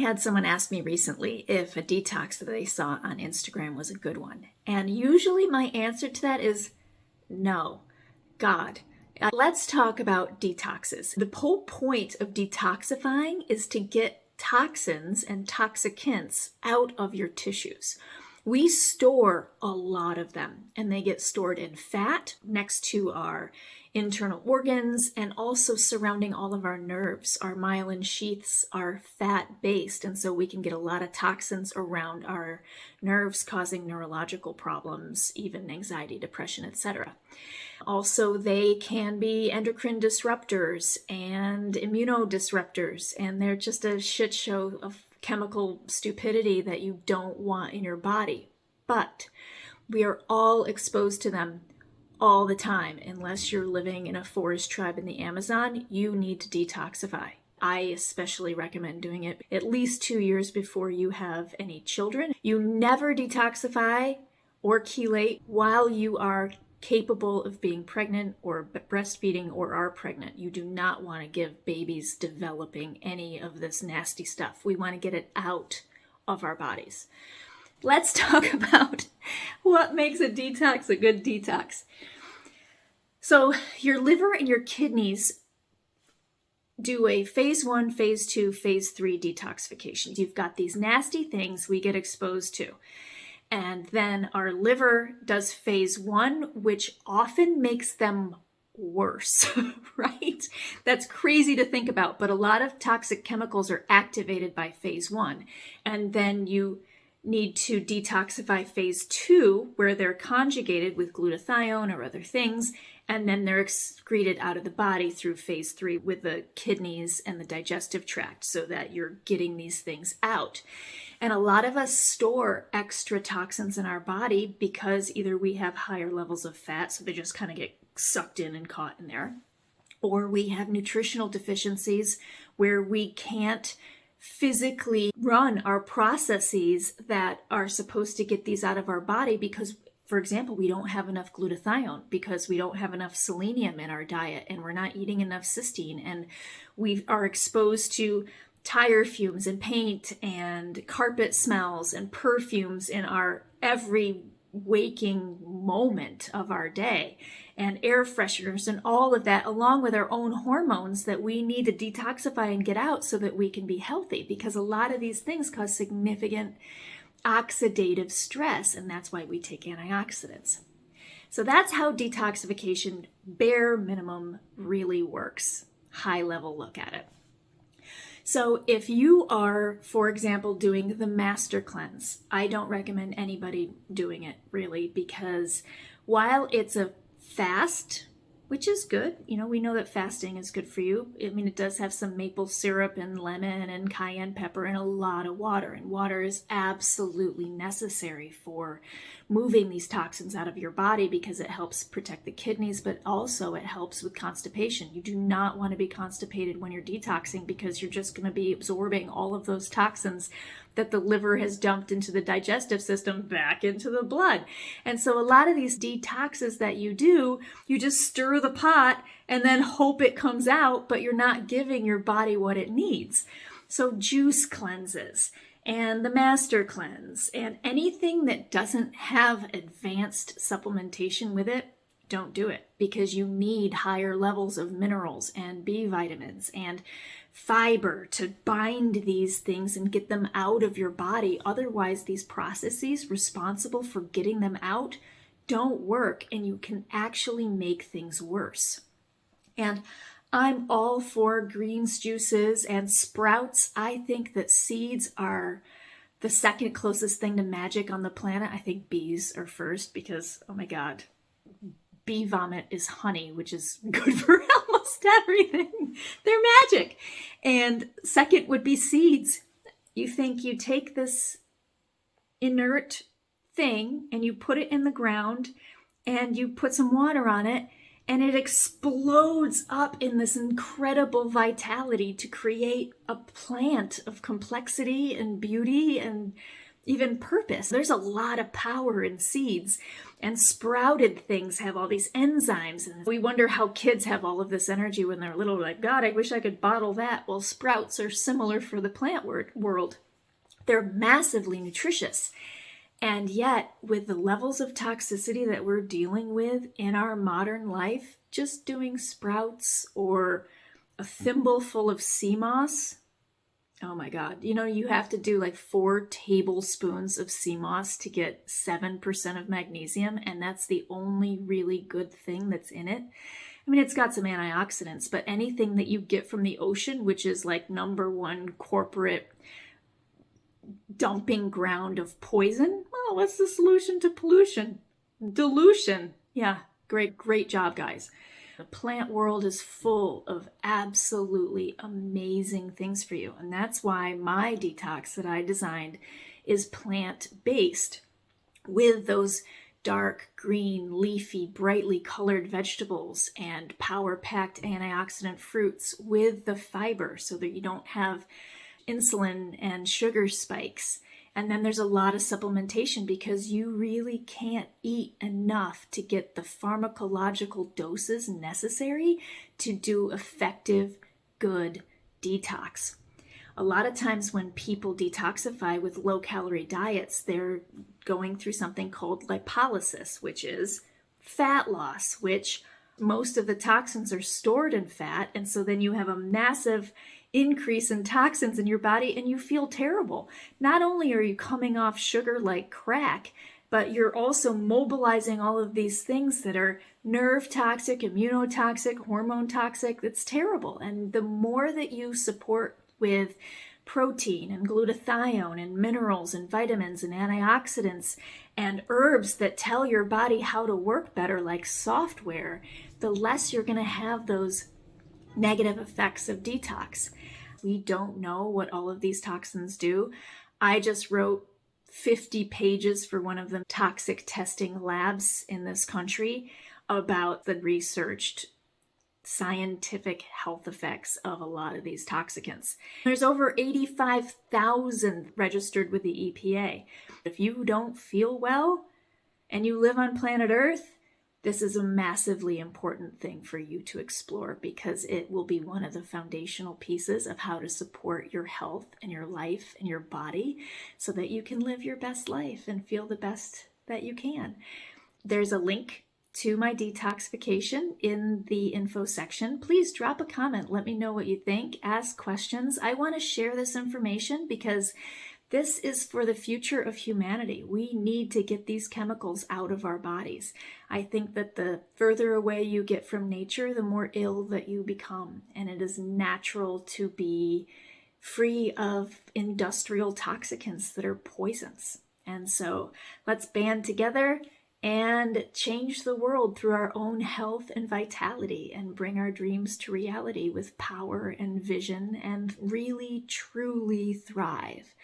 had someone ask me recently if a detox that they saw on Instagram was a good one. And usually my answer to that is no. God. Let's talk about detoxes. The whole point of detoxifying is to get toxins and toxicants out of your tissues. We store a lot of them, and they get stored in fat next to our internal organs and also surrounding all of our nerves. Our myelin sheaths are fat-based, and so we can get a lot of toxins around our nerves, causing neurological problems, even anxiety, depression, etc. Also, they can be endocrine disruptors and immunodisruptors, and they're just a shit show of chemical stupidity that you don't want in your body. But we are all exposed to them all the time. Unless you're living in a forest tribe in the Amazon, you need to detoxify. I especially recommend doing it at least 2 years before you have any children. You never detoxify or chelate while you are capable of being pregnant or breastfeeding or are pregnant. You do not want to give babies developing any of this nasty stuff. We want to get it out of our bodies. Let's talk about what makes a detox a good detox. So your liver and your kidneys do a phase 1, phase 2, phase 3 detoxification. You've got these nasty things we get exposed to. And then our liver does phase 1, which often makes them worse, right? That's crazy to think about, but a lot of toxic chemicals are activated by phase 1. And then you need to detoxify phase 2, where they're conjugated with glutathione or other things, and then they're excreted out of the body through phase 3 with the kidneys and the digestive tract so that you're getting these things out. And a lot of us store extra toxins in our body because either we have higher levels of fat, so they just kind of get sucked in and caught in there, or we have nutritional deficiencies where we can't physically run our processes that are supposed to get these out of our body because, for example, we don't have enough glutathione because we don't have enough selenium in our diet and we're not eating enough cysteine, and we are exposed to tire fumes and paint and carpet smells and perfumes in our every waking moment of our day, and air fresheners and all of that, along with our own hormones that we need to detoxify and get out so that we can be healthy, because a lot of these things cause significant oxidative stress, and that's why we take antioxidants. So that's how detoxification, bare minimum, really works. High level look at it. So if you are, for example, doing the master cleanse, I don't recommend anybody doing it really, because while it's a fast, which is good, we know that fasting is good for you. I mean, it does have some maple syrup and lemon and cayenne pepper and a lot of water, and water is absolutely necessary for moving these toxins out of your body because it helps protect the kidneys, but also it helps with constipation. You do not want to be constipated when you're detoxing because you're just going to be absorbing all of those toxins that the liver has dumped into the digestive system back into the blood. And so a lot of these detoxes that you do, you just stir the pot and then hope it comes out, but you're not giving your body what it needs. So juice cleanses and the master cleanse and anything that doesn't have advanced supplementation with it, don't do it, because you need higher levels of minerals and B vitamins and fiber to bind these things and get them out of your body. Otherwise, these processes responsible for getting them out don't work, and you can actually make things worse. And I'm all for greens juices and sprouts. I think that seeds are the second closest thing to magic on the planet. I think bees are first because, oh my God, bee vomit is honey, which is good for almost everything. They're magic. And second would be seeds. You think you take this inert thing and you put it in the ground and you put some water on it, and it explodes up in this incredible vitality to create a plant of complexity and beauty. And even purpose. There's a lot of power in seeds, and sprouted things have all these enzymes. And we wonder how kids have all of this energy when they're little, like, God, I wish I could bottle that. Well, sprouts are similar for the plant world. They're massively nutritious. And yet, with the levels of toxicity that we're dealing with in our modern life, just doing sprouts or a thimble full of sea moss, oh my God. You have to do like 4 tablespoons of sea moss to get 7% of magnesium, and that's the only really good thing that's in it. I mean, it's got some antioxidants, but anything that you get from the ocean, which is like #1 corporate dumping ground of poison, well, what's the solution to pollution? Dilution. Yeah, great job, guys. The plant world is full of absolutely amazing things for you. And that's why my detox that I designed is plant-based, with those dark green, leafy, brightly colored vegetables and power-packed antioxidant fruits with the fiber so that you don't have insulin and sugar spikes. And then there's a lot of supplementation because you really can't eat enough to get the pharmacological doses necessary to do effective, good detox. A lot of times when people detoxify with low-calorie diets, they're going through something called lipolysis, which is fat loss, which most of the toxins are stored in fat. And so then you have a massive increase in toxins in your body and you feel terrible. Not only are you coming off sugar like crack, but you're also mobilizing all of these things that are nerve toxic, immunotoxic, hormone toxic. It's terrible. And the more that you support with protein and glutathione and minerals and vitamins and antioxidants and herbs that tell your body how to work better, like software, the less you're going to have those negative effects of detox. We don't know what all of these toxins do. I just wrote 50 pages for one of the toxic testing labs in this country about the researched scientific health effects of a lot of these toxicants. There's over 85,000 registered with the EPA. If you don't feel well and you live on planet Earth, this is a massively important thing for you to explore because it will be one of the foundational pieces of how to support your health and your life and your body so that you can live your best life and feel the best that you can. There's a link to my detoxification in the info section. Please drop a comment. Let me know what you think. Ask questions. I want to share this information because this is for the future of humanity. We need to get these chemicals out of our bodies. I think that the further away you get from nature, the more ill that you become. And it is natural to be free of industrial toxicants that are poisons. And so let's band together and change the world through our own health and vitality and bring our dreams to reality with power and vision and really, truly thrive.